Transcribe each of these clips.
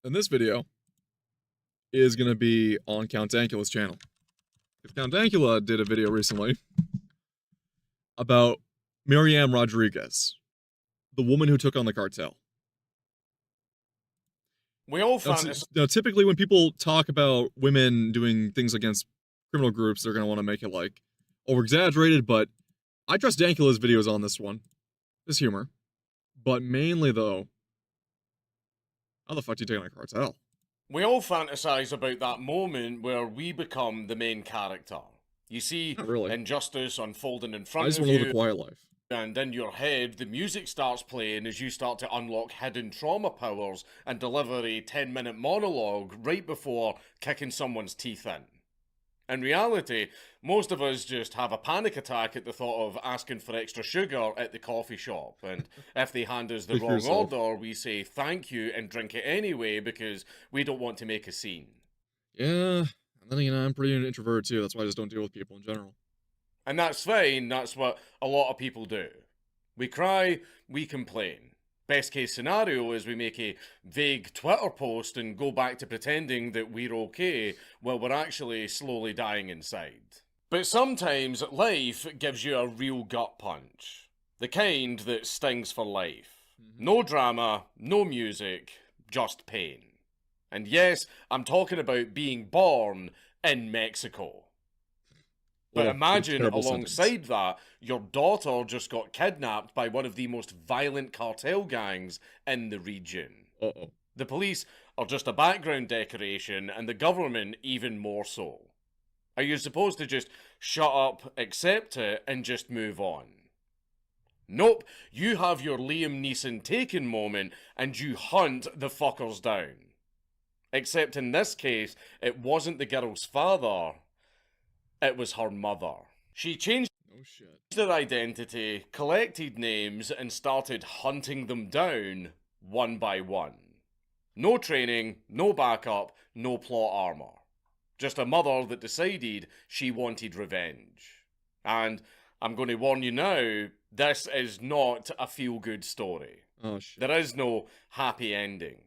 And this video is going to be on Count Dankula's channel. Count Dankula did a video recently about Miriam Rodriguez, the woman who took on the cartel. We all fantasize. Now, typically when people talk about women doing things against criminal groups, they're going to want to make it like over-exaggerated, but I trust Dankula's videos on this one. This humor. But mainly, though, how the fuck do you take on a cartel? We all fantasize about that moment where we become the main character. You see injustice unfolding in front of you. I just want to live a quiet life. And in your head, the music starts playing as you start to unlock hidden trauma powers and deliver a 10-minute monologue right before kicking someone's teeth in. In reality, most of us just have a panic attack at the thought of asking for extra sugar at the coffee shop, and if they hand us the wrong order, we say thank you and drink it anyway because we don't want to make a scene. Yeah, and then again, I'm pretty introverted too, that's why I just don't deal with people in general. And that's fine, that's what a lot of people do. We cry, we complain. Best case scenario is we make a vague Twitter post and go back to pretending that we're okay while we're actually slowly dying inside. But sometimes life gives you a real gut punch. The kind that stings for life. No drama, no music, just pain. And yes, I'm talking about being born in Mexico. But imagine alongside that, your daughter just got kidnapped by one of the most violent cartel gangs in the region. The police are just a background decoration, and the government even more so. Are you supposed to just shut up, accept it, and just move on? Nope, you have your Liam Neeson Taken moment, and you hunt the fuckers down. Except in this case, it wasn't the girl's father. It was her mother. She changed their identity, collected names, and started hunting them down one by one. No training, no backup, no plot armor. Just a mother that decided she wanted revenge. And I'm going to warn you now, this is not a feel-good story. Oh, shit. There is no happy ending.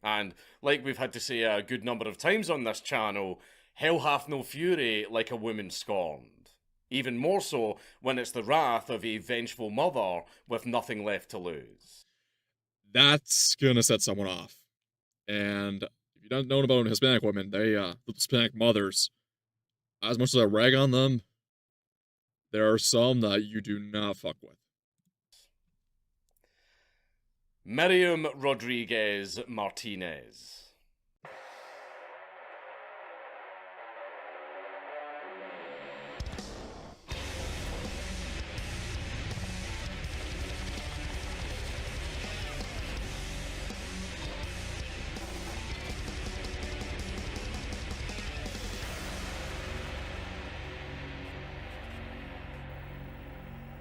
And like we've had to say a good number of times on this channel, hell hath no fury like a woman scorned. Even more so when it's the wrath of a vengeful mother with nothing left to lose. That's gonna set someone off. And if you don't know about Hispanic women, the Hispanic mothers, as much as I rag on them, there are some that you do not fuck with. Miriam Rodriguez Martinez.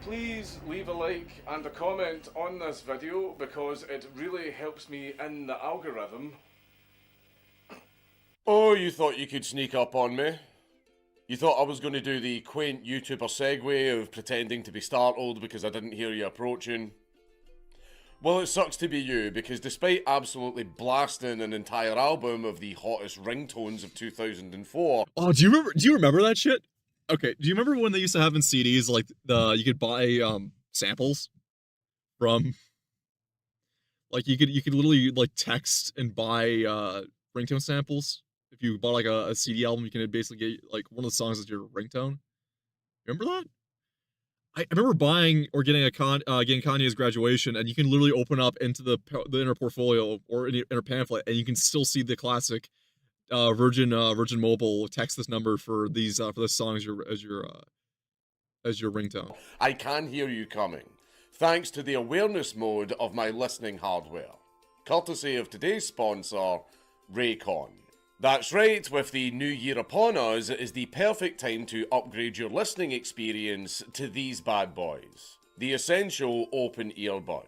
Please leave a like and a comment on this video because it really helps me in the algorithm. Oh, you thought you could sneak up on me? You thought I was going to do the quaint YouTuber segue of pretending to be startled because I didn't hear you approaching? Well, it sucks to be you, because despite absolutely blasting an entire album of the hottest ringtones of 2004... Oh, do you remember that shit? Okay, do you remember when they used to have in CDs, like, you could buy, samples from, like, you could literally, like, text and buy, ringtone samples? If you bought, like, a CD album, you can basically get, like, one of the songs as your ringtone. Remember that? I remember buying or getting getting Kanye's Graduation, and you can literally open up into the inner portfolio or inner pamphlet, and you can still see the classic Virgin Mobile text this number for these for this song as your ringtone. I can hear you coming, thanks to the awareness mode of my listening hardware, courtesy of today's sponsor, Raycon. That's right, with the new year upon us, it is the perfect time to upgrade your listening experience to these bad boys, the essential open earbuds.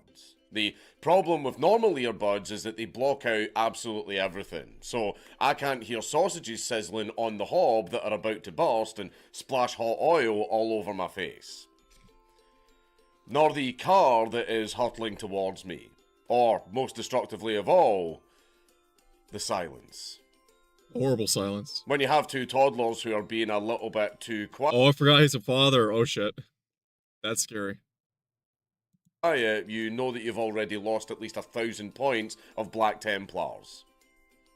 The problem with normal earbuds is that they block out absolutely everything, so I can't hear sausages sizzling on the hob that are about to burst and splash hot oil all over my face. Nor the car that is hurtling towards me, or, most destructively of all, the silence. Horrible silence. When you have two toddlers who are being a little bit too quiet, Oh, I forgot he's a father. Oh, shit. That's scary. you know that you've already lost at least 1,000 points of Black Templars.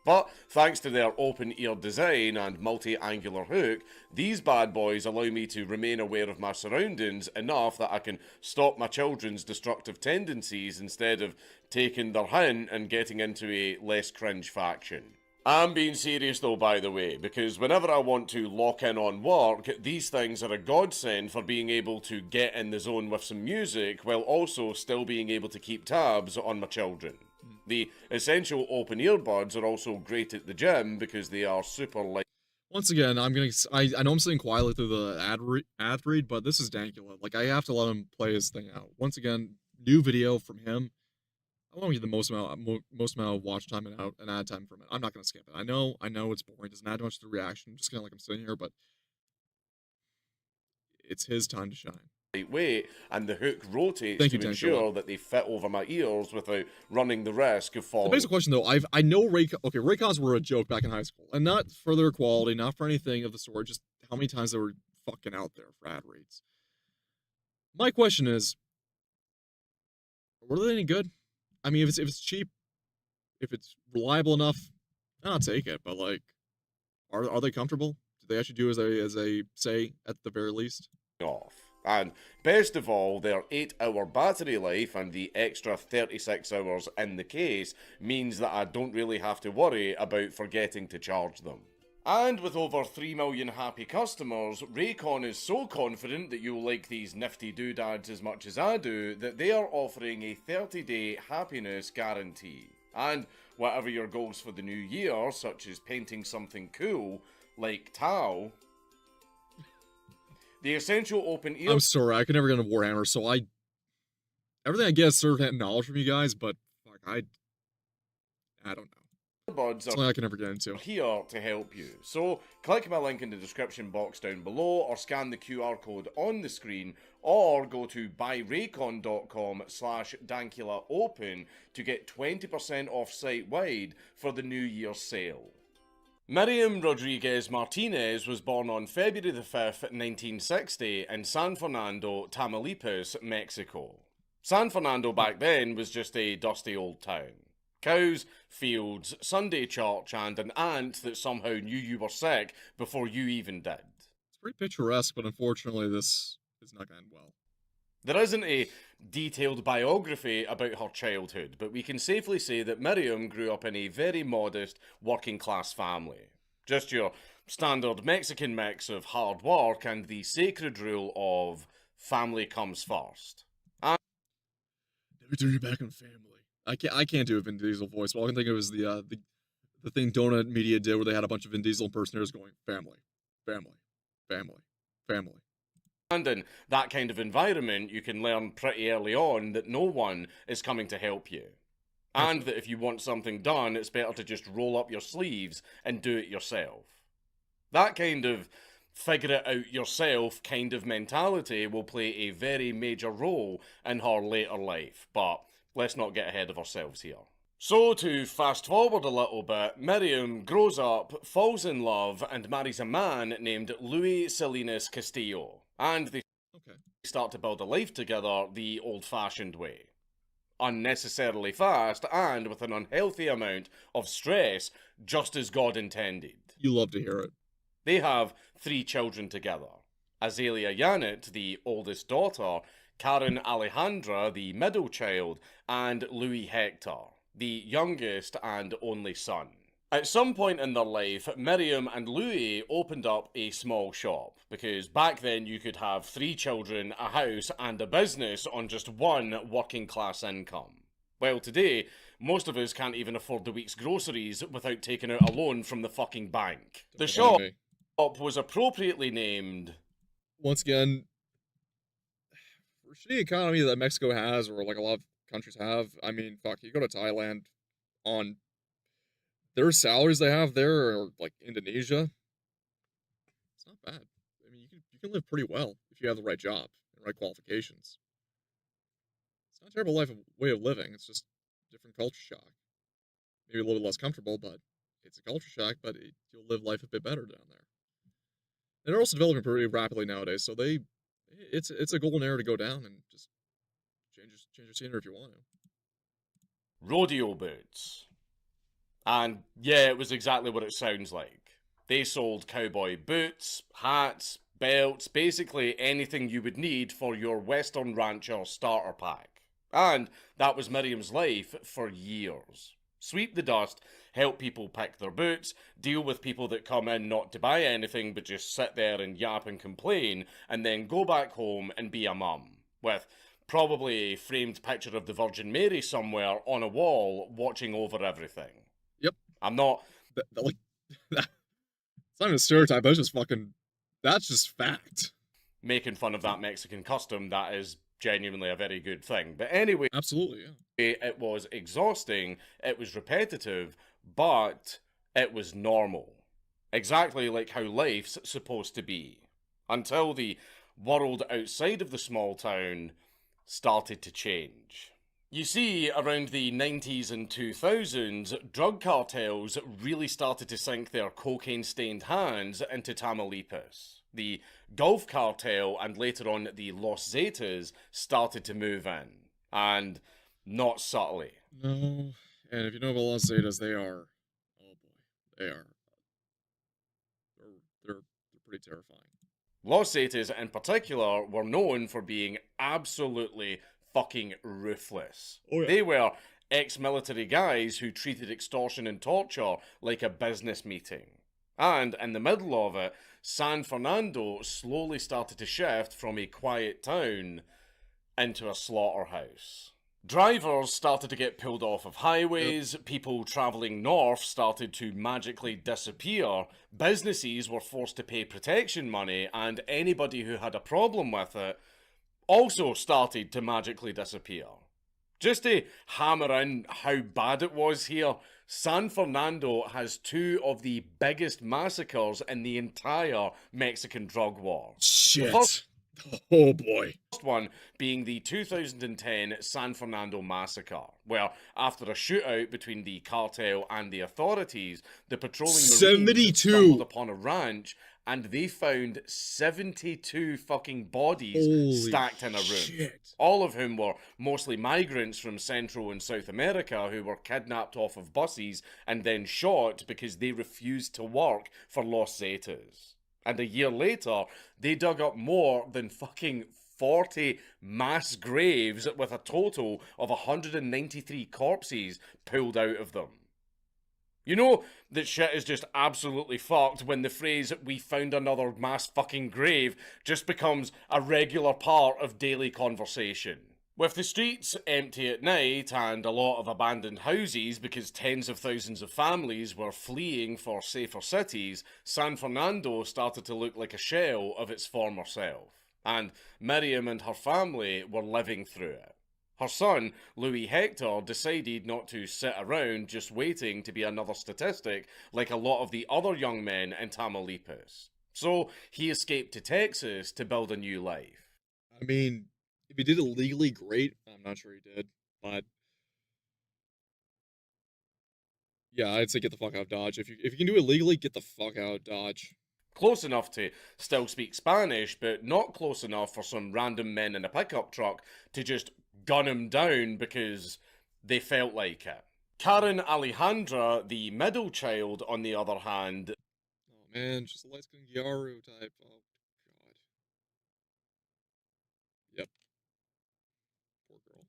But thanks to their open-ear design and multi-angular hook, these bad boys allow me to remain aware of my surroundings enough that I can stop my children's destructive tendencies instead of taking their hint and getting into a less cringe faction. I'm being serious though, by the way, because whenever I want to lock in on work, these things are a godsend for being able to get in the zone with some music while also still being able to keep tabs on my children. The essential open earbuds are also great at the gym because they are super light. Once again, I know I'm sitting quietly through the ad read, but this is Dankula. Like, I have to let him play his thing out. Once again, new video from him. I want to get the most amount of watch time and ad time from it. I'm not gonna skip it. I know it's boring. It doesn't add much to the reaction. Just kind of like I'm sitting here, but it's his time to shine. Weight, and the hook rotates to ensure that they fit over my ears without running the risk of falling. The basic question though, I know Raycons were a joke back in high school, and not for their quality, not for anything of the sort, just how many times they were fucking out there for ad reads. My question is, were they any good? I mean, if it's cheap, if it's reliable enough, I'll take it. But like, are they comfortable? Do they actually do as they say at the very least? Off. And best of all, their 8-hour battery life and the extra 36 hours in the case means that I don't really have to worry about forgetting to charge them. And with over 3 million happy customers, Raycon is so confident that you'll like these nifty doodads as much as I do that they are offering a 30-day happiness guarantee. And whatever your goals for the new year, such as painting something cool, like Tau, the essential open ear. I'm sorry, I could never get into Warhammer, so everything I get is certain knowledge from you guys, but fuck, I don't know. Buds something I can never get into. Here to help you. So click my link in the description box down below, or scan the QR code on the screen, or go to buyraycon.com/dankulaopen to get 20% off site-wide for the New Year's sale. Miriam Rodriguez Martinez was born on February the 5th, 1960 in San Fernando, Tamaulipas, Mexico. San Fernando back then was just a dusty old town. Cows, fields, Sunday church, and an aunt that somehow knew you were sick before you even did. It's pretty picturesque, but unfortunately this is not going to end well. There isn't a detailed biography about her childhood, but we can safely say that Miriam grew up in a very modest, working-class family. Just your standard Mexican mix of hard work and the sacred rule of family comes first. And never turn your back on family. I can't do a Vin Diesel voice. All I can think of is the thing Donut Media did where they had a bunch of Vin Diesel impersonators going, family, family, family, family. And in that kind of environment, you can learn pretty early on that no one is coming to help you. And that if you want something done, it's better to just roll up your sleeves and do it yourself. That kind of figure it out yourself kind of mentality will play a very major role in her later life, but let's not get ahead of ourselves here. So, to fast forward a little bit, Miriam grows up, falls in love, and marries a man named Luis Salinas Castillo. And they start to build a life together the old-fashioned way. Unnecessarily fast, and with an unhealthy amount of stress, just as God intended. You love to hear it. They have 3 children together. Azalea Yanet, the oldest daughter, Karen Alejandra, the middle child, and Louis Hector, the youngest and only son. At some point in their life, Miriam and Louis opened up a small shop, because back then you could have 3 children, a house, and a business on just one working class income. Well, today, most of us can't even afford the week's groceries without taking out a loan from the fucking bank. The shop was appropriately named... Once again, for a shitty economy that Mexico has, or like a lot of countries have, I mean, fuck, you go to Thailand on their salaries they have there, or like Indonesia, it's not bad. I mean, you can live pretty well if you have the right job and right qualifications. It's not a terrible way of living. It's just different culture shock. maybe a little less comfortable, but it's a culture shock. But you'll live life a bit better down there. And they're also developing pretty rapidly nowadays, so it's a golden era to go down and just change your scenery if you want to. Rodeo boots. And yeah, it was exactly what it sounds like. They sold cowboy boots, hats, belts, basically anything you would need for your Western Rancher starter pack. And that was Miriam's life for years. Sweep the dust, help people pick their boots, deal with people that come in not to buy anything but just sit there and yap and complain, and then go back home and be a mum. With probably a framed picture of the Virgin Mary somewhere on a wall watching over everything. Yep. I'm not Like it's not even a stereotype. That's just fact. making fun of that Mexican custom. That is genuinely a very good thing. But anyway, Absolutely, yeah. it was exhausting, it was repetitive, but it was normal. Exactly like how life's supposed to be. Until the world outside of the small town started to change. You see, around the 90s and 2000s, drug cartels really started to sink their cocaine-stained hands into Tamaulipas. The Gulf Cartel and later on the Los Zetas started to move in. And not subtly. No, and if you know about Los Zetas, they are, oh boy, they are, they're pretty terrifying. Los Zetas in particular were known for being absolutely fucking ruthless. Oh, yeah. They were ex-military guys who treated extortion and torture like a business meeting. And in the middle of it, San Fernando slowly started to shift from a quiet town into a slaughterhouse. Drivers started to get pulled off of highways, people travelling north started to magically disappear, businesses were forced to pay protection money, and anybody who had a problem with it also started to magically disappear. Just to hammer in how bad it was here, San Fernando has two of the biggest massacres in the entire Mexican drug war. Shit. Oh boy. First one being the 2010 San Fernando massacre, where after a shootout between the cartel and the authorities, the patrolling Marines 72 stumbled upon a ranch and they found 72 fucking bodies Holy stacked in a room. shit. All of whom were mostly migrants from Central and South America who were kidnapped off of buses and then shot because they refused to work for Los Zetas. And a year later, they dug up more than fucking 40 mass graves with a total of 193 corpses pulled out of them. You know that shit is just absolutely fucked when the phrase, "we found another mass fucking grave," just becomes a regular part of daily conversation. With the streets empty at night and a lot of abandoned houses because tens of thousands of families were fleeing for safer cities, San Fernando started to look like a shell of its former self. And Miriam and her family were living through it. Her son, Louis Hector, decided not to sit around just waiting to be another statistic like a lot of the other young men in Tamaulipas. So he escaped to Texas to build a new life. I mean, if he did it legally, great. I'm not sure he did, but yeah, I'd say get the fuck out of Dodge. If you can do it legally, get the fuck out of Dodge. Close enough to still speak Spanish, but not close enough for some random men in a pickup truck to just gun him down because they felt like it. Karen Alejandra, the middle child, on the other hand... Oh man, just a light-skinned Gyaru type. Oh god. Yep. Poor girl.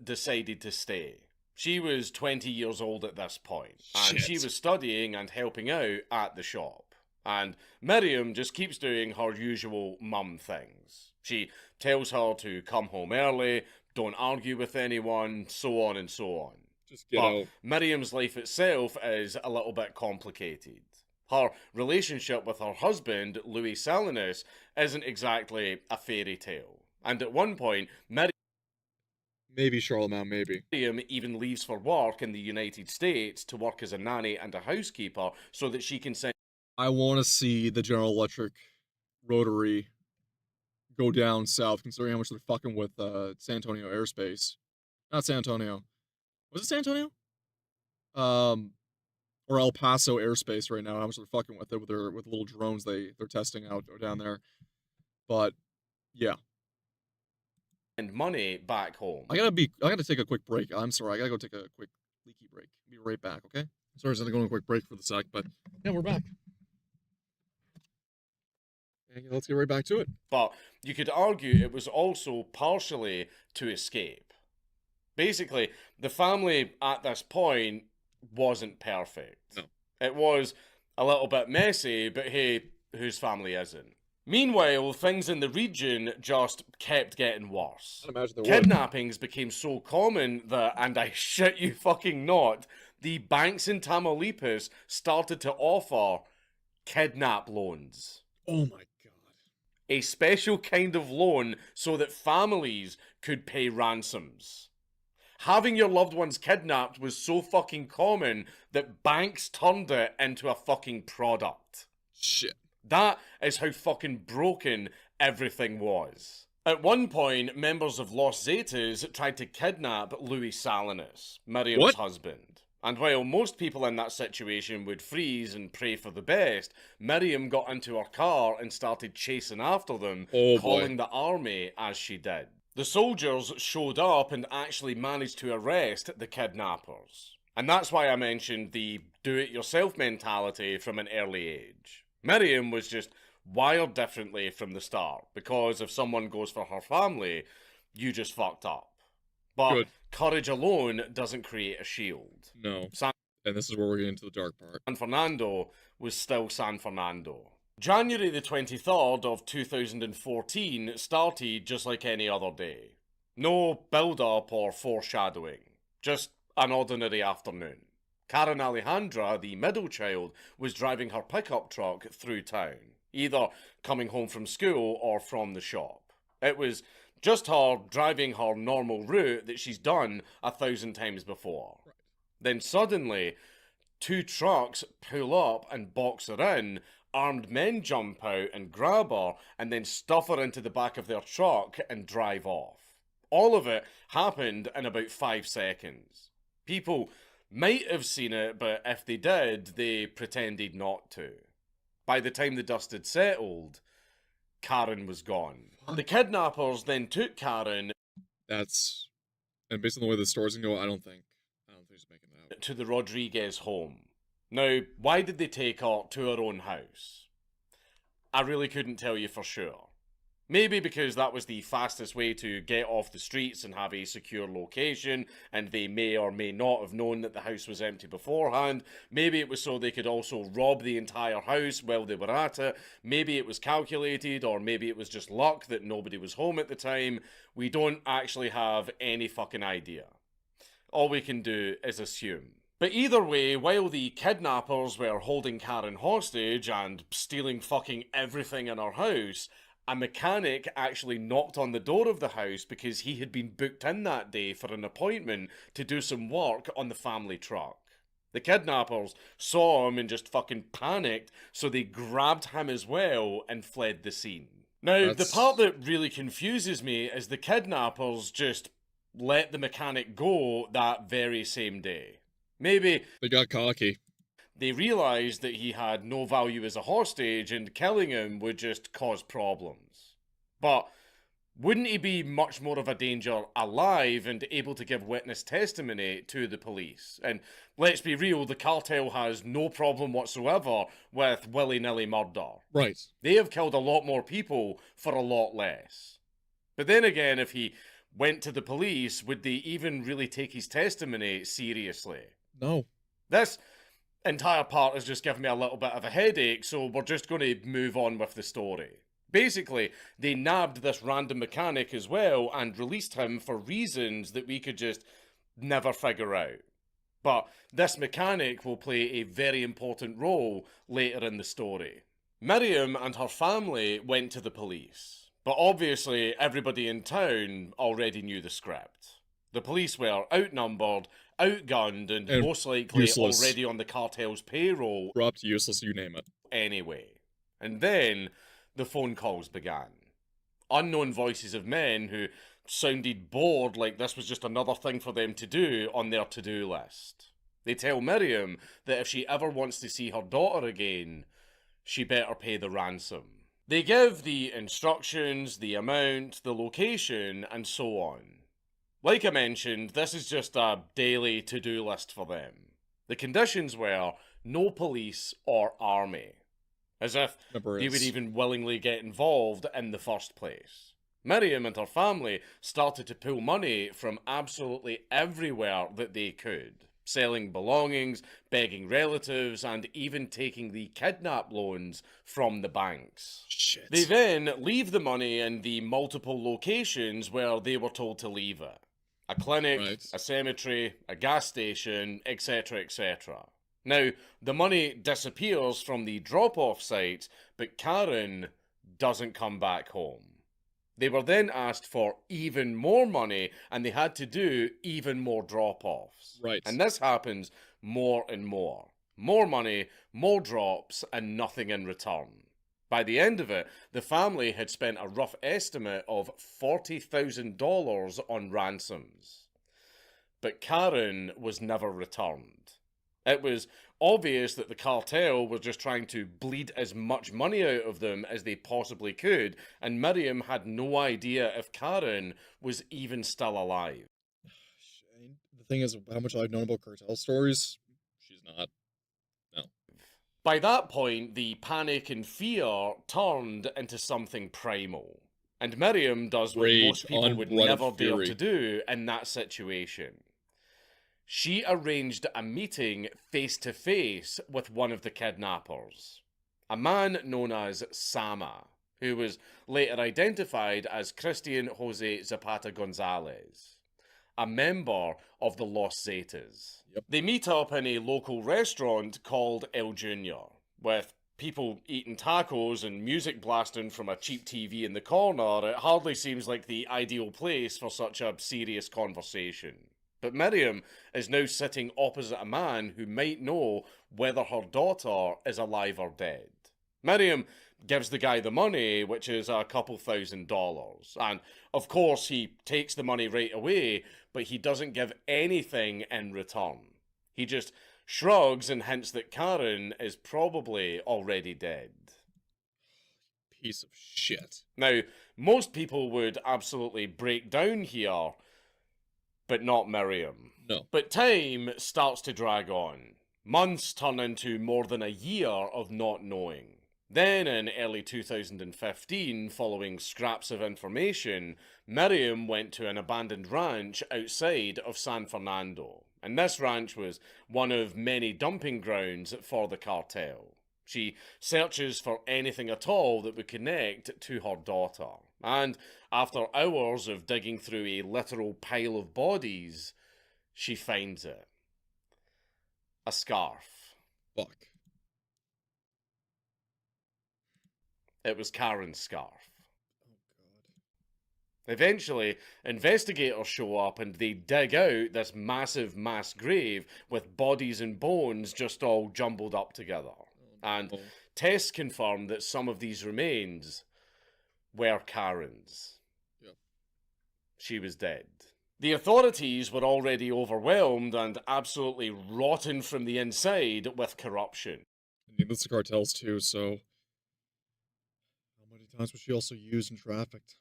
decided to stay. She was 20 years old at this point, and she Shit. was studying and helping out at the shop. And Miriam just keeps doing her usual mum things. She tells her to come home early, don't argue with anyone, so on and so on. Just get out. Miriam's life itself is a little bit complicated. Her relationship with her husband, Louis Salinas, isn't exactly a fairy tale. And at one point, Maybe Charlemagne, maybe. Miriam even leaves for work in the United States to work as a nanny and a housekeeper so that she can send... I want to see the General Electric rotary go down south, considering how much they're fucking with San Antonio airspace. Not San Antonio. Was it San Antonio? or El Paso airspace right now. How much they're fucking with it with their little drones they're testing out down there. But yeah, and money back home. I gotta take a quick break. I'm sorry, I gotta go take a quick leaky break. Be right back, okay? Sorry, I was gonna go on a quick break for the sec, but yeah, we're back. Okay, let's get right back to it. But you could argue it was also partially to escape. Basically, the family at this point wasn't perfect. No. It was a little bit messy, but hey, whose family isn't? Meanwhile, things in the region just kept getting worse. I'd imagine there Kidnappings became so common that, and I shit you fucking not, the banks in Tamaulipas started to offer kidnap loans. Oh my god. A special kind of loan so that families could pay ransoms. Having your loved ones kidnapped was so fucking common that banks turned it into a fucking product. Shit. That is how fucking broken everything was. At one point, members of Los Zetas tried to kidnap Louis Salinas, Miriam's husband. And while most people in that situation would freeze and pray for the best, Miriam got into her car and started chasing after them, calling the army as she did. The soldiers showed up and actually managed to arrest the kidnappers. And that's why I mentioned the do-it-yourself mentality from an early age. Miriam was just wired differently from the start, because if someone goes for her family, you just fucked up. But courage alone doesn't create a shield. No. And this is where we're getting into the dark part. San Fernando was still San Fernando. January the 23rd of 2014 started just like any other day. No build-up or foreshadowing. Just an ordinary afternoon. Karen Alejandra, the middle child, was driving her pickup truck through town, either coming home from school or from the shop. It was just her driving her normal route that she's done 1,000 times before. Right. Then suddenly, 2 trucks pull up and box her in, armed men jump out and grab her, and then stuff her into the back of their truck and drive off. All of it happened in about 5 seconds. People might have seen it, but if they did, they pretended not to. By the time the dust had settled, Karen was gone. The kidnappers then took Karen... And based on the way the story's gonna go, I don't think he's making that out. ...to the Rodriguez home. Now, why did they take her to her own house? I really couldn't tell you for sure. Maybe because that was the fastest way to get off the streets and have a secure location, and they may or may not have known that the house was empty beforehand. Maybe it was so they could also rob the entire house while they were at it. Maybe it was calculated, or maybe it was just luck that nobody was home at the time. We don't actually have any fucking idea. All we can do is assume. But either way, while the kidnappers were holding Karen hostage and stealing fucking everything in her house, a mechanic actually knocked on the door of the house because he had been booked in that day for an appointment to do some work on the family truck. The kidnappers saw him and just fucking panicked, so they grabbed him as well and fled the scene. Now, the part that really confuses me is the kidnappers just let the mechanic go that very same day. Maybe they got cocky. They realised that he had no value as a hostage and killing him would just cause problems. But wouldn't he be much more of a danger alive and able to give witness testimony to the police? And let's be real, the cartel has no problem whatsoever with willy-nilly murder. Right. They have killed a lot more people for a lot less. But then again, if he went to the police, would they even really take his testimony seriously? No. This entire part has just given me a little bit of a headache, so we're just going to move on with the story. Basically, they nabbed this random mechanic as well and released him for reasons that we could just never figure out. But this mechanic will play a very important role later in the story. Miriam and her family went to the police, but obviously everybody in town already knew the script. The police were outnumbered, outgunned, and most likely useless. Already on the cartel's payroll. Corrupt, useless, you name it. Anyway. And then the phone calls began. Unknown voices of men who sounded bored like this was just another thing for them to do on their to-do list. They tell Miriam that if she ever wants to see her daughter again, she better pay the ransom. They give the instructions, the amount, the location, and so on. Like I mentioned, this is just a daily to-do list for them. The conditions were no police or army. As if they would even willingly get involved in the first place. Miriam and her family started to pull money from absolutely everywhere that they could, selling belongings, begging relatives, and even taking the kidnap loans from the banks. Shit. They then leave the money in the multiple locations where they were told to leave it. A clinic, a cemetery, a gas station, etc., etc. Now, the money disappears from the drop-off sites, but Karen doesn't come back home. They were then asked for even more money, and they had to do even more drop-offs. Right. And this happens more and more. More money, more drops, and nothing in return. By the end of it, the family had spent a rough estimate of $40,000 on ransoms. But Karen was never returned. It was obvious that the cartel were just trying to bleed as much money out of them as they possibly could, and Miriam had no idea if Karen was even still alive. The thing is, how much I've known about cartel stories, she's not. No. By that point, the panic and fear turned into something primal. And Miriam does what most people would never dare to do in that situation. She arranged a meeting face-to-face with one of the kidnappers, a man known as Sama, who was later identified as Christian Jose Zapata Gonzalez, a member of the Los Zetas. Yep. They meet up in a local restaurant called El Junior, with people eating tacos and music blasting from a cheap TV in the corner. It hardly seems like the ideal place for such a serious conversation. But Miriam is now sitting opposite a man who might know whether her daughter is alive or dead. Miriam gives the guy the money, which is a couple $1,000s. And of course he takes the money right away, but he doesn't give anything in return. He just shrugs and hints that Karen is probably already dead. Piece of shit. Now, most people would absolutely break down here, but not Miriam. No. But time starts to drag on. Months turn into more than a year of not knowing. Then, in early 2015, following scraps of information, Miriam went to an abandoned ranch outside of San Fernando. And this ranch was one of many dumping grounds for the cartel. She searches for anything at all that would connect to her daughter. And after hours of digging through a literal pile of bodies, she finds it. A scarf. Fuck. It was Karen's scarf. Oh, God. Eventually, investigators show up and they dig out this massive mass grave with bodies and bones just all jumbled up together. And tests confirmed that some of these remains were Karen's. Yep. She was dead. The authorities were already overwhelmed and absolutely rotten from the inside with corruption. Needless to cartels too, so how many times was she also used and trafficked?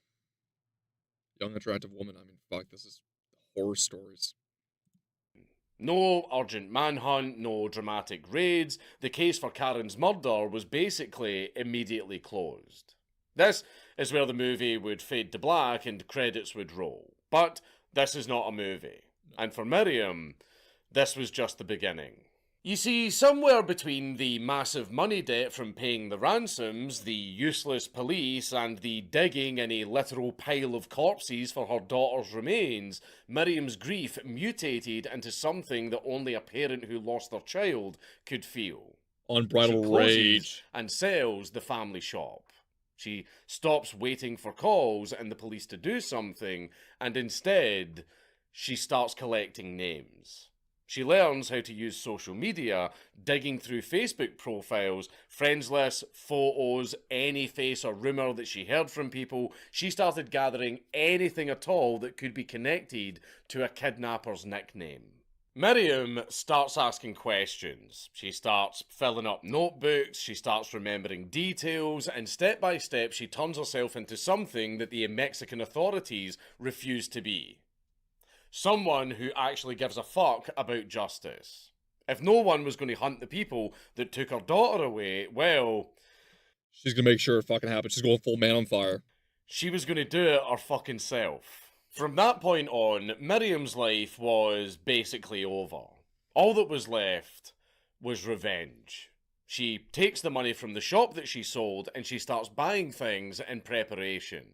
Young, attractive woman. I mean, fuck, this is horror stories. No urgent manhunt, no dramatic raids. The case for Karen's murder was basically immediately closed. This is where the movie would fade to black and credits would roll. But this is not a movie. And for Miriam, this was just the beginning. You see, somewhere between the massive money debt from paying the ransoms, the useless police, and the digging in a literal pile of corpses for her daughter's remains, Miriam's grief mutated into something that only a parent who lost their child could feel. Unbridled rage. And sells the family shop. She stops waiting for calls and the police to do something, and instead, she starts collecting names. She learns how to use social media, digging through Facebook profiles, friends lists, photos, any face or rumour that she heard from people. She started gathering anything at all that could be connected to a kidnapper's nickname. Miriam starts asking questions. She starts filling up notebooks, she starts remembering details, and step by step she turns herself into something that the Mexican authorities refuse to be. Someone who actually gives a fuck about justice. If no one was going to hunt the people that took her daughter away, well, She's gonna make sure it fucking happens. She's going full man on fire. she was going to do it her fucking self. From that point on, Miriam's life was basically over. All that was left was revenge. She takes the money from the shop that she sold and she starts buying things in preparation.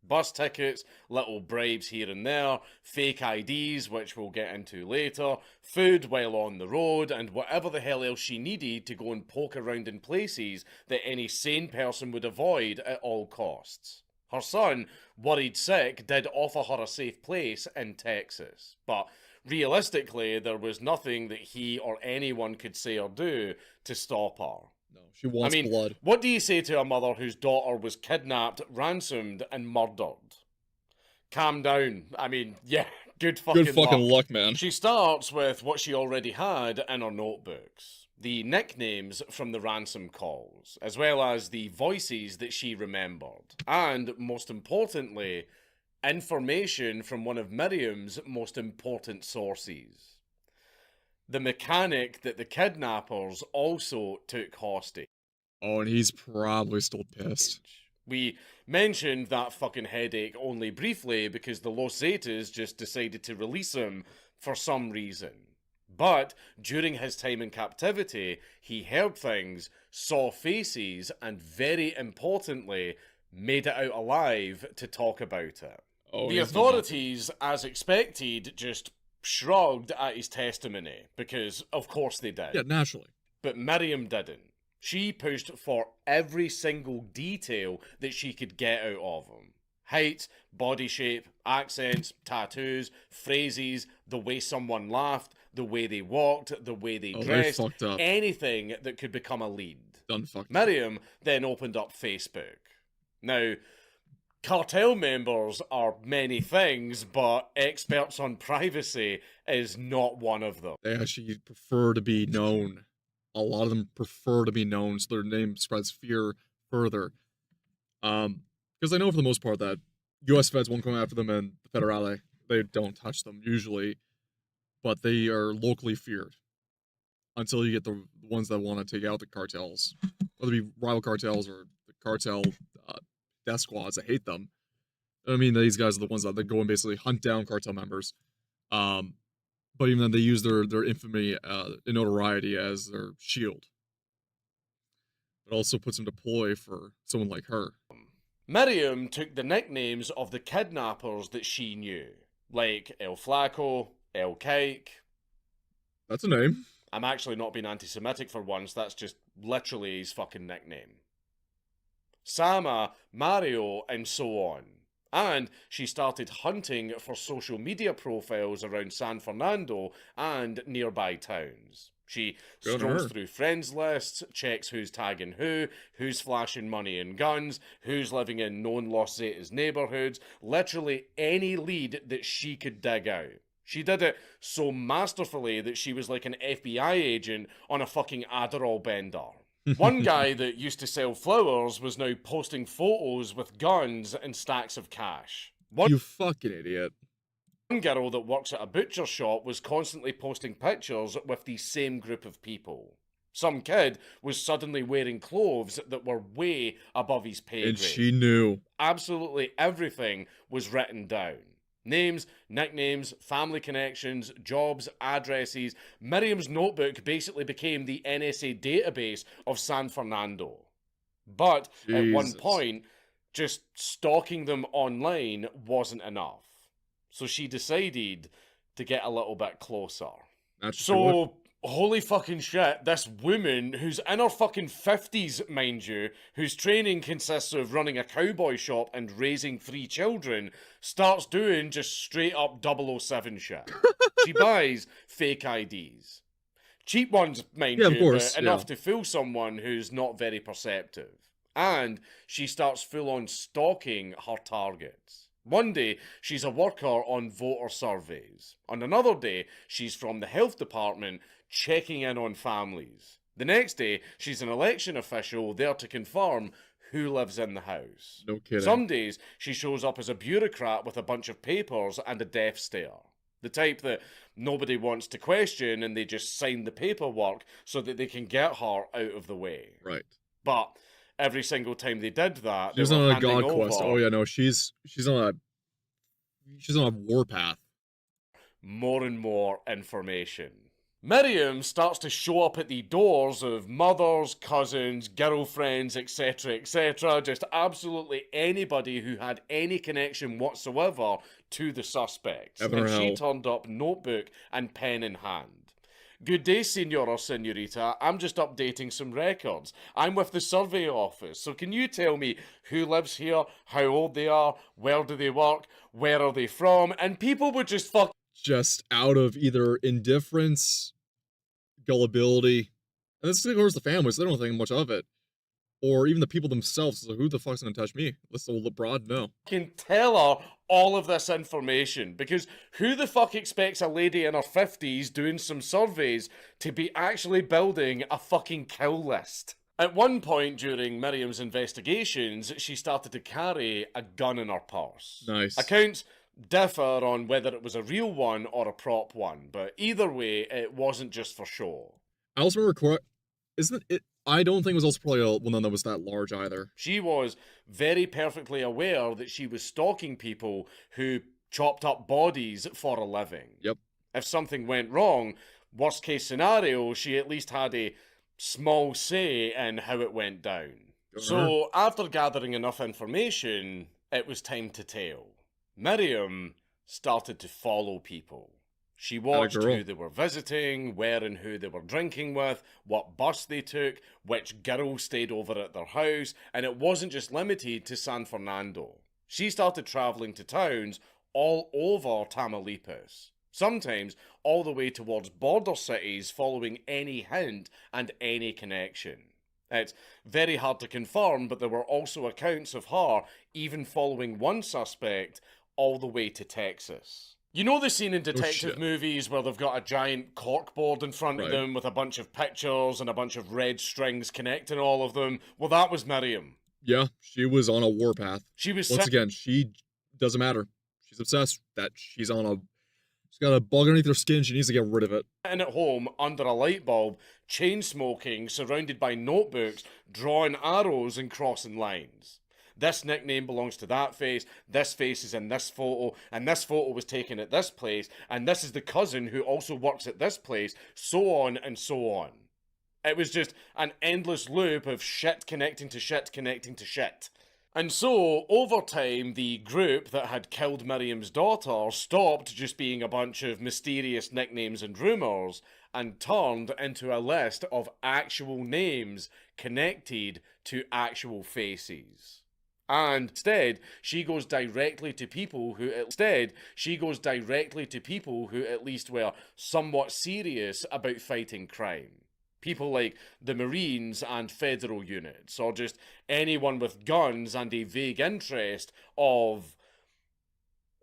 Bus tickets, little bribes here and there, fake IDs, which we'll get into later, food while on the road, and whatever the hell else she needed to go and poke around in places that any sane person would avoid at all costs. Her son, worried sick, did offer her a safe place in Texas, but realistically, there was nothing that he or anyone could say or do to stop her. No, she wants blood. What do you say to a mother whose daughter was kidnapped, ransomed, and murdered? Calm down. Yeah, good fucking luck, man. She starts with what she already had in her notebooks. The nicknames from the ransom calls, as well as the voices that she remembered. And, most importantly, information from one of Miriam's most important sources. The mechanic that the kidnappers also took hostage. Oh, and he's probably still pissed. We mentioned that fucking headache only briefly because the Los Zetas just decided to release him for some reason. But during his time in captivity, he heard things, saw faces, and very importantly, made it out alive to talk about it. Oh, the authorities, as expected, just shrugged at his testimony, because of course they did. Yeah, naturally. But Miriam didn't. She pushed for every single detail that she could get out of him. Height, body shape, accents, tattoos, phrases, the way someone laughed, the way they walked, the way they dressed, anything that could become a lead. Miriam then opened up Facebook. Now, cartel members are many things, but experts on privacy is not one of them. They actually prefer to be known. A lot of them prefer to be known, so their name spreads fear further. Because I know for the most part that U.S. feds won't come after them, and the Federale, they don't touch them usually, but they are locally feared until you get the ones that want to take out the cartels, whether it be rival cartels or the cartel death squads that hate them. I mean, these guys are the ones that go and basically hunt down cartel members. But even then, they use their infamy and notoriety as their shield. It also puts them to ploy for someone like her. Miriam took the nicknames of the kidnappers that she knew, like El Flaco, El Cake. That's a name. I'm actually not being anti-Semitic for once, that's just literally his fucking nickname. Sama, Mario, and so on. And she started hunting for social media profiles around San Fernando and nearby towns. She strolls through friends lists, checks who's tagging who's flashing money and guns, who's living in known Los Zetas neighborhoods, literally any lead that she could dig out. She did it so masterfully that she was like an FBI agent on a fucking Adderall bender. One guy that used to sell flowers was now posting photos with guns and stacks of cash. You fucking idiot. One girl that works at a butcher shop was constantly posting pictures with the same group of people. Some kid was suddenly wearing clothes that were way above his pay grade. And she knew. Absolutely everything was written down. Names, nicknames, family connections, jobs, addresses. Miriam's notebook basically became the NSA database of San Fernando. But at one point, just stalking them online wasn't enough. So she decided to get a little bit closer. Holy fucking shit, this woman, who's in her fucking 50s, mind you, whose training consists of running a cowboy shop and raising 3 children, starts doing just straight up 007 shit. She buys fake IDs. Cheap ones, mind you, but enough to fool someone who's not very perceptive. And she starts full-on stalking her targets. One day, she's a worker on voter surveys. On another day, she's from the health department checking in on families. The next day, she's an election official there to confirm who lives in the house. No kidding. Some days, she shows up as a bureaucrat with a bunch of papers and a death stare. The type that nobody wants to question and they just sign the paperwork so that they can get her out of the way. Right. But every single time they did that, She's they were on a handing god quest. over Oh yeah, no, she's on a warpath. more and more information. Miriam starts to show up at the doors of mothers, cousins, girlfriends, etc., just absolutely anybody who had any connection whatsoever to the suspects. Heaven or And she hell. turned up notebook and pen in hand. Good day, senor or senorita. I'm just updating some records. I'm with the survey office, so can you tell me who lives here, how old they are, where do they work, where are they from? And people would just Just out of either indifference, gullibility, and this ignores the families, so they don't think much of it. Or even the people themselves. So who the fuck's gonna touch me? Let's the broad no. can tell her all of this information, because who the fuck expects a lady in her 50s doing some surveys to be actually building a fucking kill list? At one point during Miriam's investigations, she started to carry a gun in her purse. Nice. Accounts differ on whether it was a real one or a prop one, but either way, it wasn't just for show. I also remember, isn't it? I don't think it was also probably one that was that large either. She was very perfectly aware that she was stalking people who chopped up bodies for a living. Yep. If something went wrong, worst case scenario, she at least had a small say in how it went down. So, after gathering enough information, it was time to tell. Miriam started to follow people. She watched who they were visiting, where and who they were drinking with, what bus they took, which girl stayed over at their house, and it wasn't just limited to San Fernando. She started travelling to towns all over Tamaulipas, sometimes all the way towards border cities, following any hint and any connection. It's very hard to confirm, but there were also accounts of her even following one suspect all the way to Texas. You know the scene in detective movies where they've got a giant corkboard in front of them with a bunch of pictures and a bunch of red strings connecting all of them? Well, that was Miriam. Yeah, she was on a warpath. She was once again, she doesn't matter. She's obsessed that she's got a bug underneath her skin. She needs to get rid of it. And at home, under a light bulb, chain smoking, surrounded by notebooks, drawing arrows and crossing lines. This nickname belongs to that face, this face is in this photo, and this photo was taken at this place, and this is the cousin who also works at this place, so on and so on. It was just an endless loop of shit connecting to shit connecting to shit. And so, over time, the group that had killed Miriam's daughter stopped just being a bunch of mysterious nicknames and rumours, and turned into a list of actual names connected to actual faces. And instead, she goes directly to people who at least were somewhat serious about fighting crime. People like the Marines and federal units, or just anyone with guns and a vague interest of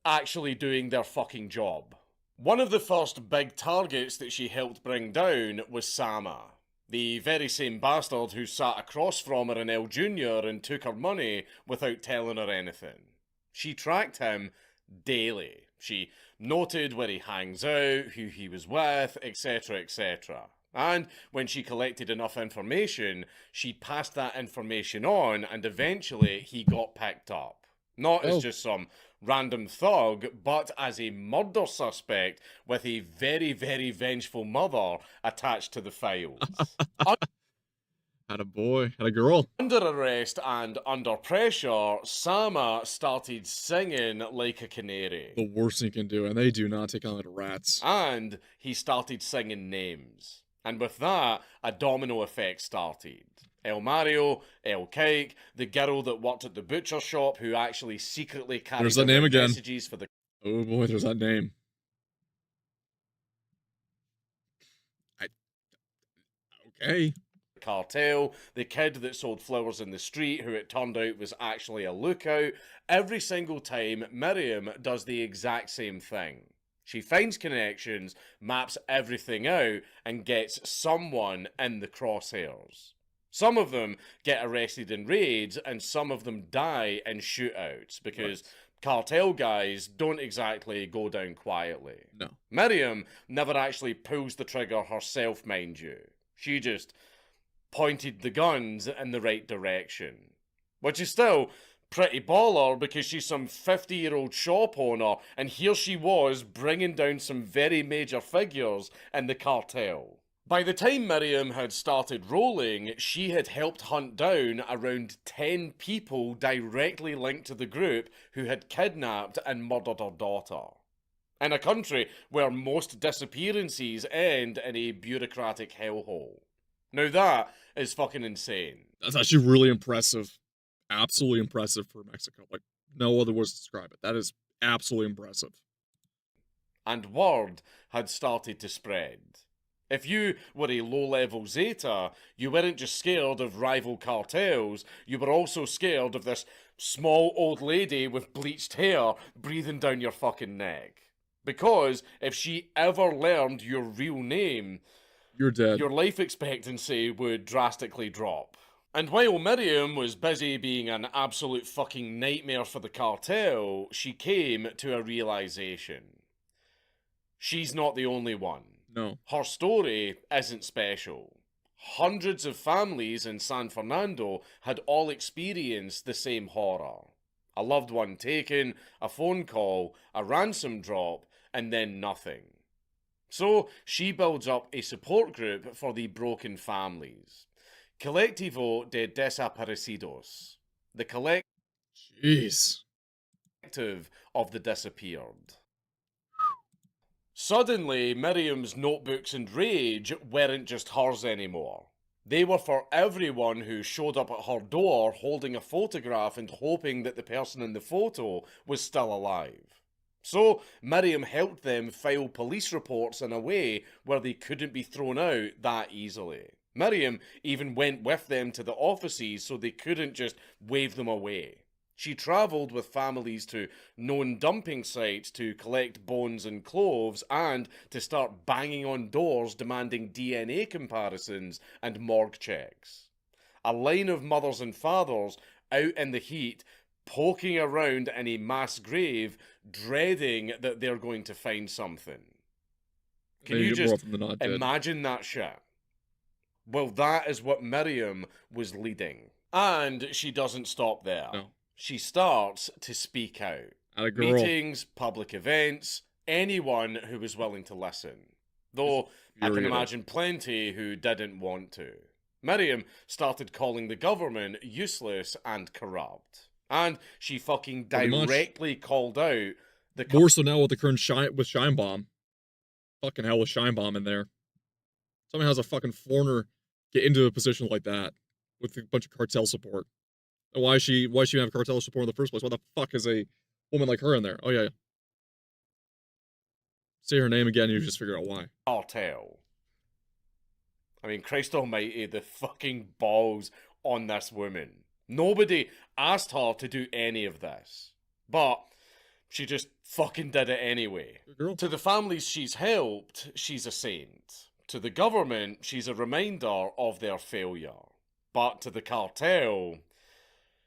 actually doing their fucking job. One of the first big targets that she helped bring down was Sama, the very same bastard who sat across from her in El Jr. and took her money without telling her anything. She tracked him daily. She noted where he hangs out, who he was with, etc. And when she collected enough information, she passed that information on, and eventually he got picked up. Not as just some random thug, but as a murder suspect with a very, very vengeful mother attached to the files. Had a boy, had a girl. Under arrest and under pressure, Sama started singing like a canary. The worst thing you can do, and they do not take on like rats. And he started singing names. And with that, a domino effect started. El Mario, El Cake, the girl that worked at the butcher shop who actually secretly carried There's that name again. messages for the... Oh boy, there's that name. Okay. cartel, the kid that sold flowers in the street, who it turned out was actually a lookout. Every single time, Miriam does the exact same thing. She finds connections, maps everything out, and gets someone in the crosshairs. Some of them get arrested in raids, and some of them die in shootouts, because cartel guys don't exactly go down quietly. No. Miriam never actually pulls the trigger herself, mind you. She just pointed the guns in the right direction. Which is still pretty baller, because she's some 50-year-old shop owner, and here she was bringing down some very major figures in the cartel. By the time Miriam had started rolling, she had helped hunt down around 10 people directly linked to the group who had kidnapped and murdered her daughter. In a country where most disappearances end in a bureaucratic hellhole. Now that is fucking insane. That's actually really impressive. Absolutely impressive for Mexico. Like, no other words to describe it. That is absolutely impressive. And word had started to spread. If you were a low-level Zeta, you weren't just scared of rival cartels, you were also scared of this small old lady with bleached hair breathing down your fucking neck. Because if she ever learned your real name, you're dead. Your life expectancy would drastically drop. And while Miriam was busy being an absolute fucking nightmare for the cartel, she came to a realization. She's not the only one. No. Her story isn't special. Hundreds of families in San Fernando had all experienced the same horror. A loved one taken, a phone call, a ransom drop, and then nothing. So she builds up a support group for the broken families. Colectivo de Desaparecidos. The collective of the disappeared. Suddenly, Miriam's notebooks and rage weren't just hers anymore. They were for everyone who showed up at her door holding a photograph and hoping that the person in the photo was still alive. So, Miriam helped them file police reports in a way where they couldn't be thrown out that easily. Miriam even went with them to the offices so they couldn't just wave them away. She travelled with families to known dumping sites to collect bones and clothes and to start banging on doors demanding DNA comparisons and morgue checks. A line of mothers and fathers out in the heat, poking around in a mass grave, dreading that they're going to find something. Can you just imagine that shit? Well, that is what Miriam was leading. And she doesn't stop there. No. She starts to speak out. Meetings, public events, anyone who was willing to listen. Though I can imagine plenty who didn't want to. Miriam started calling the government useless and corrupt. And she fucking directly called out the... More so now with the current Shine Bomb. Fucking hell with Shine Bomb in there. Someone has a fucking foreigner get into a position like that with a bunch of cartel support. Why she have cartel support in the first place? Why the fuck is a woman like her in there? Oh yeah. Say her name again, you just figure out why. Cartel. I mean, Christ almighty, the fucking balls on this woman. Nobody asked her to do any of this. But she just fucking did it anyway. Girl. To the families she's helped, she's a saint. To the government, she's a reminder of their failure. But to the cartel...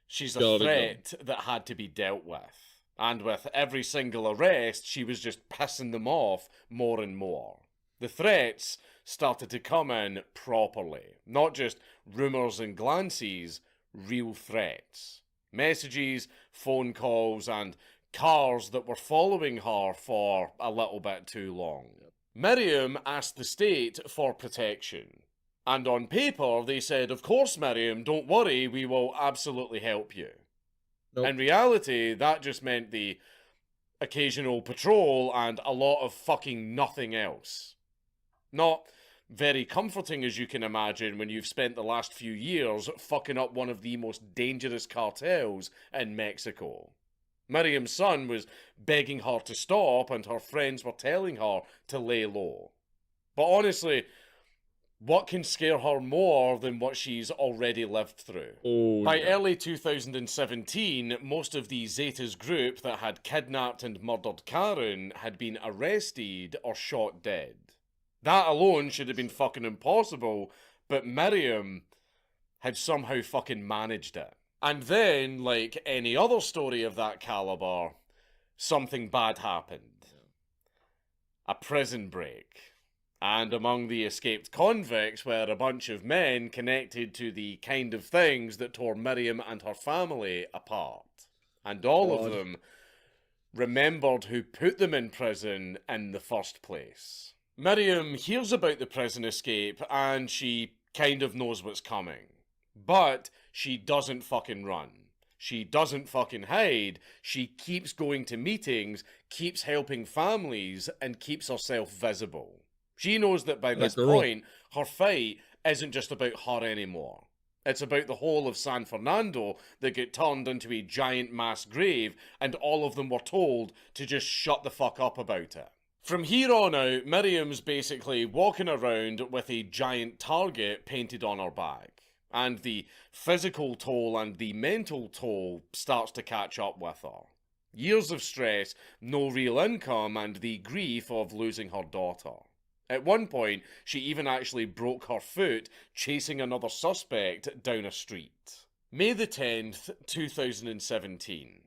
she's a threat that had to be dealt with. And with every single arrest, she was just pissing them off more and more. The threats started to come in properly. Not just rumours and glances, real threats. Messages, phone calls, and cars that were following her for a little bit too long. Miriam asked the state for protection. And on paper, they said, of course, Miriam, don't worry, we will absolutely help you. Nope. In reality, that just meant the occasional patrol and a lot of fucking nothing else. Not very comforting, as you can imagine, when you've spent the last few years fucking up one of the most dangerous cartels in Mexico. Miriam's son was begging her to stop, and her friends were telling her to lay low. But honestly... What can scare her more than what she's already lived through? Oh, By yeah. early 2017, most of the Zetas group that had kidnapped and murdered Karen had been arrested or shot dead. That alone should have been fucking impossible, but Miriam had somehow fucking managed it. And then, like any other story of that caliber, something bad happened. A prison break. And among the escaped convicts were a bunch of men connected to the kind of things that tore Miriam and her family apart. And all of them remembered who put them in prison in the first place. Miriam hears about the prison escape and she kind of knows what's coming. But she doesn't fucking run. She doesn't fucking hide. She keeps going to meetings, keeps helping families, and keeps herself visible. She knows that by this point, her fight isn't just about her anymore. It's about the whole of San Fernando that get turned into a giant mass grave, and all of them were told to just shut the fuck up about it. From here on out, Miriam's basically walking around with a giant target painted on her back. And the physical toll and the mental toll starts to catch up with her. Years of stress, no real income, and the grief of losing her daughter. At one point, she even actually broke her foot chasing another suspect down a street. May the 10th, 2017,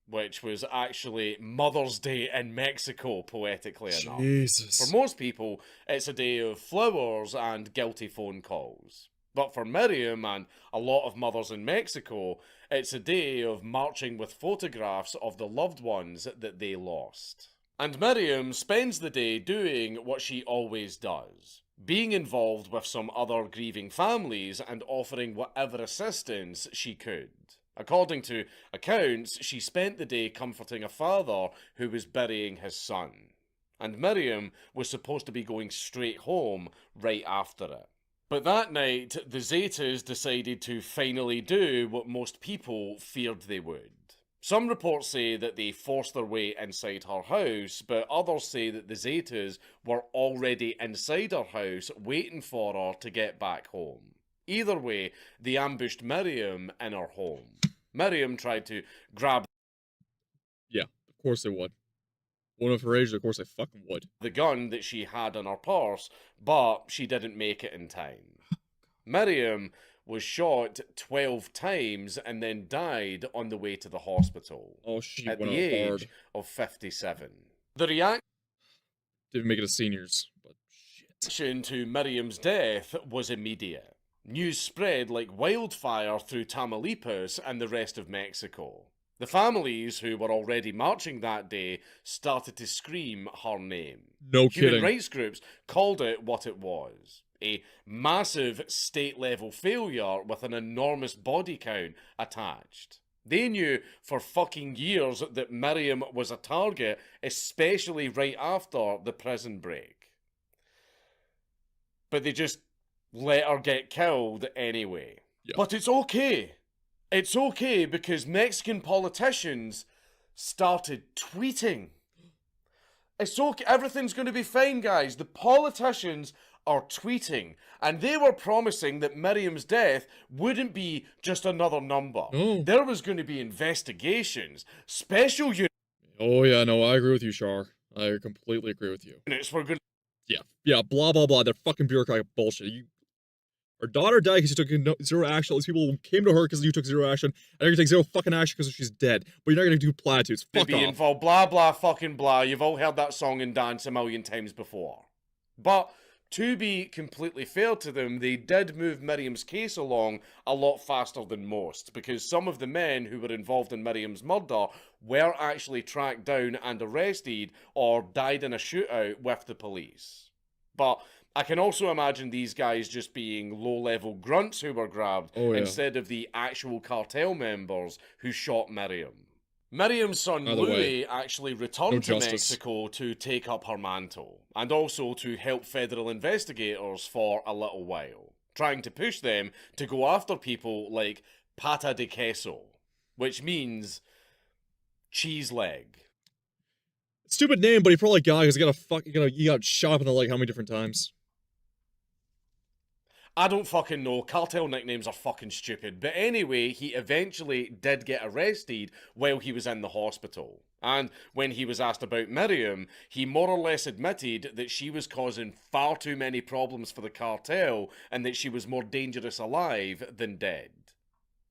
which was actually Mother's Day in Mexico, poetically enough. Jesus. For most people, it's a day of flowers and guilty phone calls. But for Miriam and a lot of mothers in Mexico, it's a day of marching with photographs of the loved ones that they lost. And Miriam spends the day doing what she always does, being involved with some other grieving families and offering whatever assistance she could. According to accounts, she spent the day comforting a father who was burying his son. And Miriam was supposed to be going straight home right after it. But that night, the Zetas decided to finally do what most people feared they would. Some reports say that they forced their way inside her house, but others say that the Zetas were already inside her house waiting for her to get back home. Either way, they ambushed Miriam in her home. Miriam tried to grab Yeah, of course they would. One of her age, of course they fucking would. the gun that she had in her purse, but she didn't make it in time. Miriam was shot 12 times and then died on the way to the hospital. Oh, she at went the out age hard. of 57. The reaction Didn't make it as seniors, but shit. to Miriam's death was immediate. News spread like wildfire through Tamaulipas and the rest of Mexico. The families who were already marching that day started to scream her name. No Human kidding. rights groups called it what it was. A massive state-level failure with an enormous body count attached. They knew for fucking years that Miriam was a target, especially right after the prison break. But they just let her get killed anyway. Yeah. But it's okay. It's okay because Mexican politicians started tweeting. It's okay. Everything's going to be fine, guys. The politicians are tweeting, and they were promising that Miriam's death wouldn't be just another number. No. There was going to be investigations, special Oh yeah, no, I agree with you, Char. I completely agree with you. units were going Yeah, blah blah blah. They're fucking bureaucratic bullshit. Her daughter died because you took zero action. All these people came to her because you took zero action, and you're gonna take zero fucking action because she's dead. But you're not gonna do platitudes. to Fuck be off. involved. Blah, blah, fucking blah. You've all heard that song and dance a million times before. But to be completely fair to them, they did move Miriam's case along a lot faster than most, because some of the men who were involved in Miriam's murder were actually tracked down and arrested or died in a shootout with the police. But I can also imagine these guys just being low-level grunts who were grabbed instead of the actual cartel members who shot Miriam. Miriam's son Louis actually returned to Mexico to take up her mantle, and also to help federal investigators for a little while, trying to push them to go after people like pata de queso, which means cheese leg. Stupid name, but he probably got because he got shot up in the leg how many different times? I don't fucking know. Cartel nicknames are fucking stupid. But anyway, he eventually did get arrested while he was in the hospital. And when he was asked about Miriam, he more or less admitted that she was causing far too many problems for the cartel and that she was more dangerous alive than dead.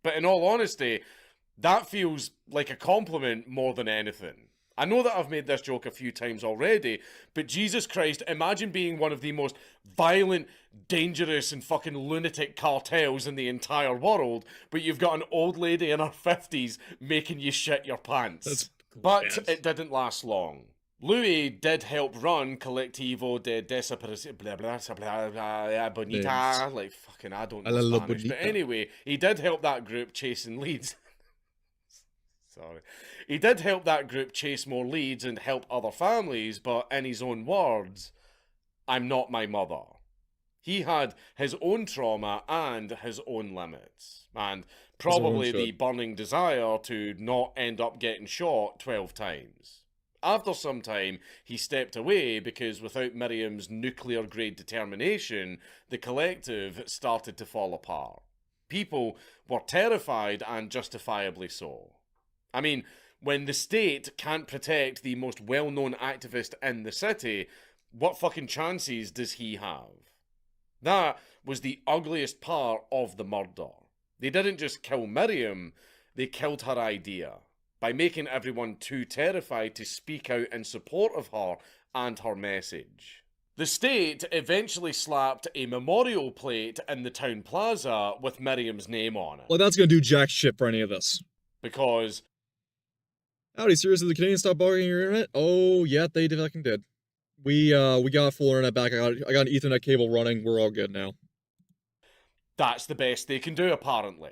But in all honesty, that feels like a compliment more than anything. I know that I've made this joke a few times already, but Jesus Christ, imagine being one of the most violent, dangerous, and fucking lunatic cartels in the entire world, but you've got an old lady in her 50s making you shit your pants. But it didn't last long. Louis did help run Colectivo de Desaparición Bonita, like fucking I don't know Spanish, but anyway, he did help that group chasing leads. Sorry. He did help that group chase more leads and help other families, but in his own words, I'm not my mother. He had his own trauma and his own limits, and probably the burning desire to not end up getting shot 12 times. After some time, he stepped away because without Miriam's nuclear-grade determination, the collective started to fall apart. People were terrified, and justifiably so. I mean, when the state can't protect the most well-known activist in the city, what fucking chances does he have? That was the ugliest part of the murder. They didn't just kill Miriam, they killed her idea, by making everyone too terrified to speak out in support of her and her message. The state eventually slapped a memorial plate in the town plaza with Miriam's name on it. Well, that's gonna do jack shit for any of this. Because... Howdy, Sirius, did the Canadians stop bugging your internet? Oh, yeah, they fucking did. We got full internet back. I got an Ethernet cable running. We're all good now. That's the best they can do, apparently.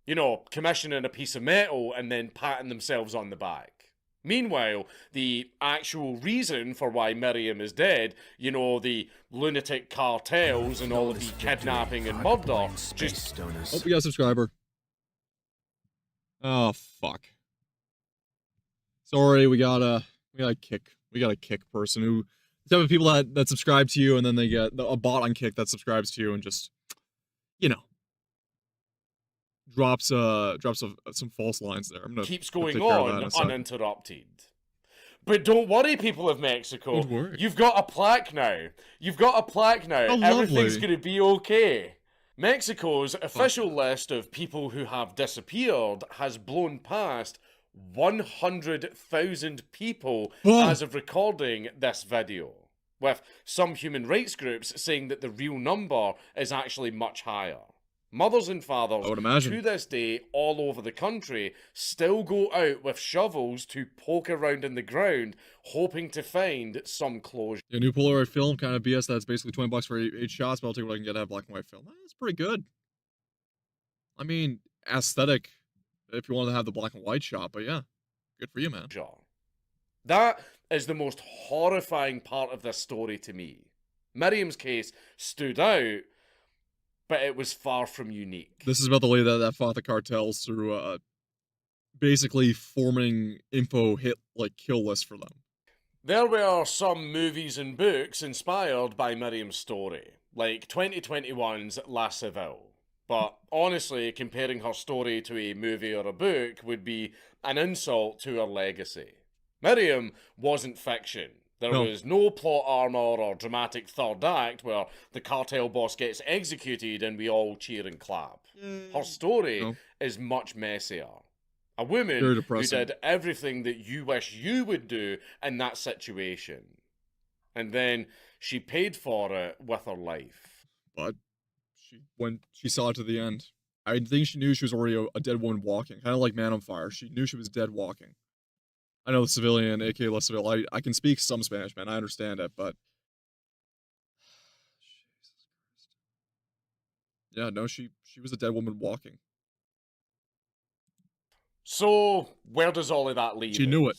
You know, commissioning a piece of metal and then patting themselves on the back. Meanwhile, the actual reason for why Miriam is dead, you know, the lunatic cartels and all of the kidnapping and murder, just... Oh, we got a subscriber. Oh, fuck. Sorry, we got a kick person who, the type of people that subscribe to you and then they get a bot on Kick that subscribes to you and just, you know, drops some false lines there. I'm gonna keeps going on uninterrupted. But don't worry, people of Mexico. Don't worry. You've got a plaque now. You've got a plaque now. Oh, everything's going to be okay. Mexico's official list of people who have disappeared has blown past 100,000 people as of recording this video, with some human rights groups saying that the real number is actually much higher. Mothers and fathers, I would imagine, to this day, all over the country, still go out with shovels to poke around in the ground, hoping to find some closure. A new Polaroid film, kind of BS, that's basically $20 for 8 shots, but I'll take what I can get out of black and white film. That's pretty good. I mean, aesthetic, if you want to have the black and white shot, but yeah, good for you, man. That is the most horrifying part of this story to me. Miriam's case stood out, but it was far from unique. This is about the lady that fought the cartels through basically forming info kill lists for them. There were some movies and books inspired by Miriam's story, like 2021's La Civile. But honestly, comparing her story to a movie or a book would be an insult to her legacy. Miriam wasn't fiction. There was no plot armor or dramatic third act where the cartel boss gets executed and we all cheer and clap. Her story is much messier. A woman who did everything that you wish you would do in that situation. And then she paid for it with her life. But when she saw it to the end, I think she knew she was already a dead woman walking. Kind of like Man on Fire. She knew she was dead walking. I know the civilian, aka La Civil. I can speak some Spanish, man. I understand it, but Jesus Christ. Yeah, no, she was a dead woman walking. So where does all of that leave? She knew it.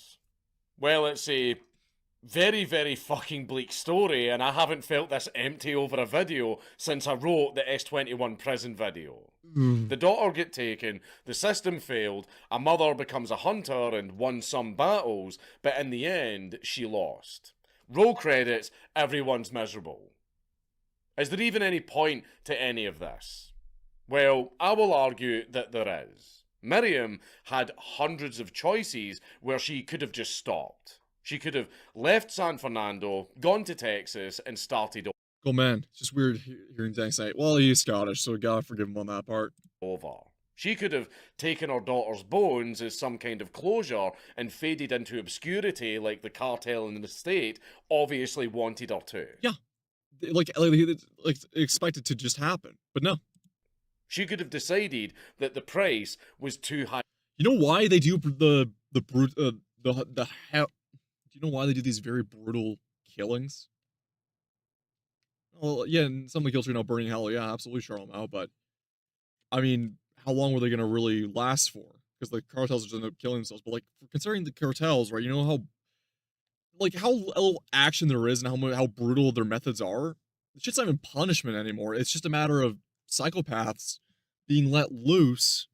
Well, it's a very, very fucking bleak story, and I haven't felt this empty over a video since I wrote the S21 prison video. The daughter get taken, the system failed, a mother becomes a hunter and won some battles, but in the end, she lost. Roll credits, everyone's miserable. Is there even any point to any of this? Well, I will argue that there is. Miriam had hundreds of choices where she could have just stopped. She could have left San Fernando, gone to Texas, and started Oh man, it's just weird hearing Dank say, well, he's Scottish, so we gotta forgive him on that part. over. She could have taken her daughter's bones as some kind of closure and faded into obscurity like the cartel in the state obviously wanted her to. Yeah, like expected to just happen, but no. She could have decided that the price was too high. You know why they do the hell? Do you know why they do these very brutal killings? Well, yeah, and some of the kills are burning hell. Yeah, absolutely, Charlemagne. But I mean, how long were they gonna really last for? Because the cartels just end up killing themselves. But like, considering the cartels, right? You know how little action there is and how brutal their methods are. It's just not even punishment anymore. It's just a matter of psychopaths being let loose,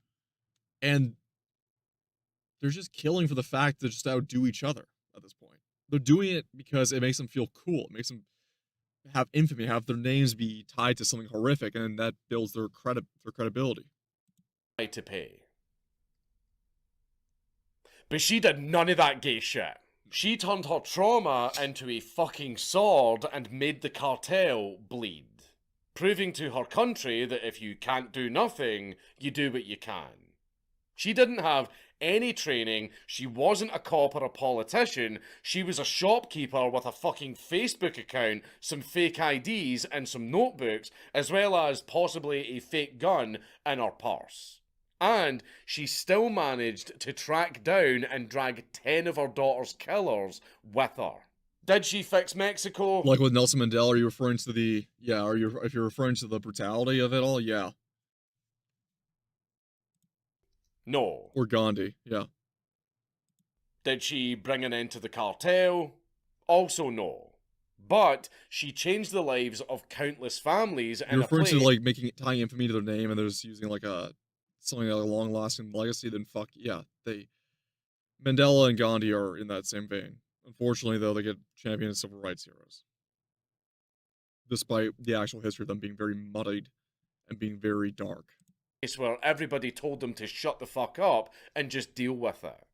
and they're just killing for the fact to just outdo each other at this point. They're doing it because it makes them feel cool. It makes them have infamy, have their names be tied to something horrific, and that builds their credibility. To pay. But she did none of that gay shit. She turned her trauma into a fucking sword and made the cartel bleed, proving to her country that if you can't do nothing, you do what you can. She didn't have any training, she wasn't a cop or a politician, she was a shopkeeper with a fucking Facebook account, some fake IDs and some notebooks, as well as possibly a fake gun in her purse. And she still managed to track down and drag 10 of her daughter's killers with her. Did she fix Mexico? Like with Nelson Mandela, are you referring to the, yeah, if you're referring to the brutality of it all, yeah. No. Or Gandhi, yeah. Did she bring an end to the cartel? Also no. But she changed the lives of countless families and you're referring to like tying infamy to their name and they're just using like something like a long-lasting legacy, then fuck yeah, Mandela and Gandhi are in that same vein. Unfortunately, though, they get championed as civil rights heroes, despite the actual history of them being very muddied and being very dark. Where everybody told them to shut the fuck up and just deal with it.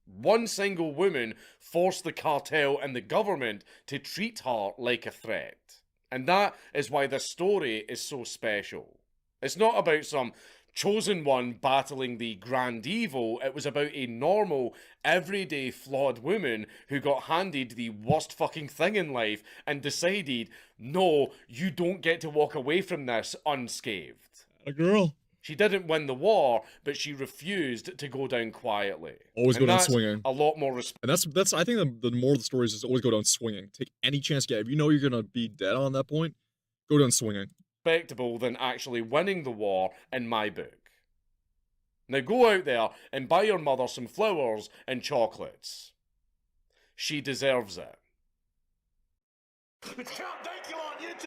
One single woman forced the cartel and the government to treat her like a threat. And that is why this story is so special. It's not about some chosen one battling the grand evil. It was about a normal, everyday, flawed woman who got handed the worst fucking thing in life and decided, no, you don't get to walk away from this unscathed. A girl. She didn't win the war, but she refused to go down quietly. Always go down swinging. A lot more respect. And that's I think the moral of the story is just always go down swinging. Take any chance you get. If you know you're gonna be dead on that point, go down swinging. Respectable than actually winning the war in my book. Now go out there and buy your mother some flowers and chocolates. She deserves it. It's Count Dankula on YouTube.